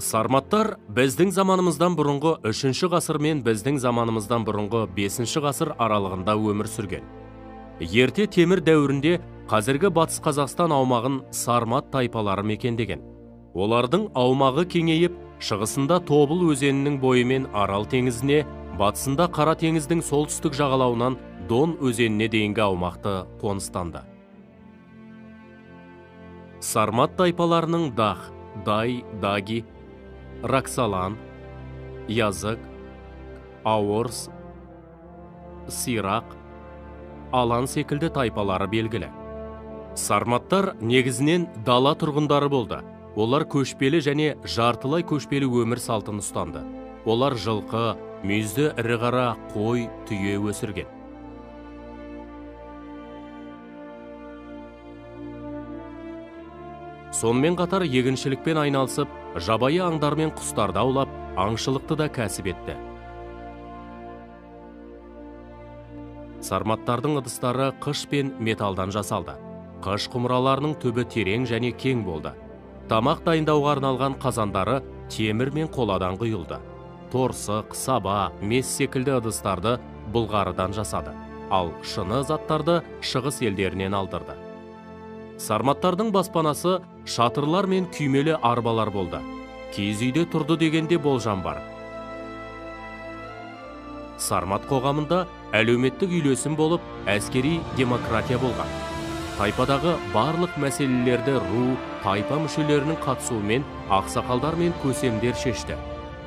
Сарматтар біздің заманымыздан бұрынғы 3-ші ғасыр мен біздің заманымыздан бұрынғы 5-ші ғасыр аралығында өмір сүрген. Ерте темір дәуірінде қазіргі Батыс Қазақстан аумағын Сармат тайпалары мекендеген. Олардың аумағы кеңейіп, шығысында Тобыл өзенінің бойымен Арал теңізіне, батысында Қара теңіздің солтүстік жағалауынан Дон өзеніне дейінгі аумақты қоныстанды. Сармат тайпаларының Дах, Дай, Даги, Раксалан, Язык, Аорс, Сирақ, Алан секілді тайпалары белгілі. Сарматтар негізінен дала тұрғындары болды. Олар көшпелі және жартылай көшпелі өмір салтын ұстанды. Олар жылқы, мүйізді ірі қара, қой, түйе өсірген. Сонымен қатар егіншілікпен айналысып, жабайы аңдар мен құстарды аулап, аңшылықты да кәсіп етті. Сарматтардың ыдыстары қыш пен металдан жасалды. Қыш құмыраларының түбі терең және кең болды. Тамақ дайындауға арналған қазандары темір мен қоладан құйылды. Торсық, саба, мес секілді ыдыстарды бұлғарыдан жасады. Ал шыны заттарды шығыс елдерінен алдырды. Сарматтардың баспанасы шатырлар мен күймелі арбалар болды. Киіз үйде тұрды дегенде болжам бар. Сармат қоғамында әлеуметтік үйлесім болып, әскери демократия болған. Тайпадағы барлық мәселелерді ру, тайпа мүшелерінің қатысуымен ақсақалдар мен көсемдер шешті.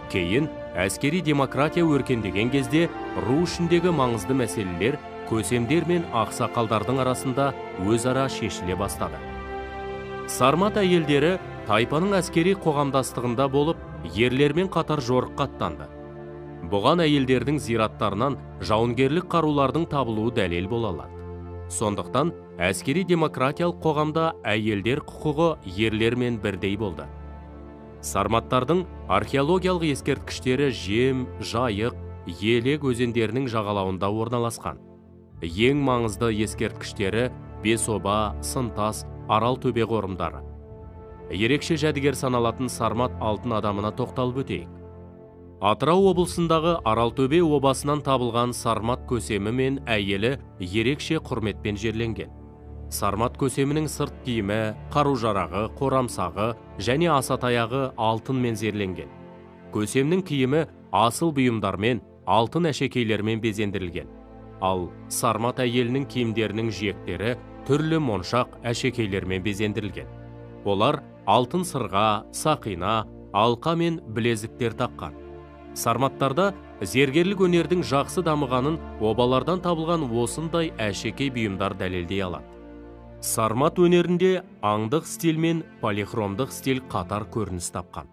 Кейін әскери демократия өркендеген кезде ру ішіндегі маңызды мәселелер көсемдер мен ақсақалдардың арасында өзара шешіле бастады. Сармат әйелдері тайпаның әскери қоғамдастығында болып, ерлермен қатар жорыққа аттанды. Бұған әйелдердің зираттарынан жауынгерлік қарулардың табылуы дәлел бола алады. Сондықтан әскери демократиялық қоғамда әйелдер құқығы ерлермен бірдей болды. Сарматтардың археологиялық ескерткіштері Жем, Жайық, Елек өзендерінің жағалауында орналасқан. Ең маңызды ескерткіштері Бесоба, Сынтас, Арал төбе қорымдары. Ерекше жәдігер саналатын Сармат алтын адамына тоқталып өтейік. Атырау облысындағы Аралтөбе обасынан табылған Сармат көсемі мен әйелі ерекше құрметпен жерленген. Сармат көсемінің сырт киімі, қару-жарағы, қорамсағы және асатаяғы алтынмен зерленген. Көсемнің киімі асыл бұйымдармен, алтын әшекейлермен безендірілген. Ал Сармат әйелінің киімдерінің жиектері түрлі моншақ әшекейлермен безендірілген. Олар алтын сырға, сақина, алқа мен білезіктер таққан. Сарматтарда зергерлік өнердің жақсы дамығанын обалардан табылған осындай әшекей бұйымдар дәлелдей алады. Сармат өнерінде аңдық стиль мен полихромдық стиль қатар көрініс тапқан.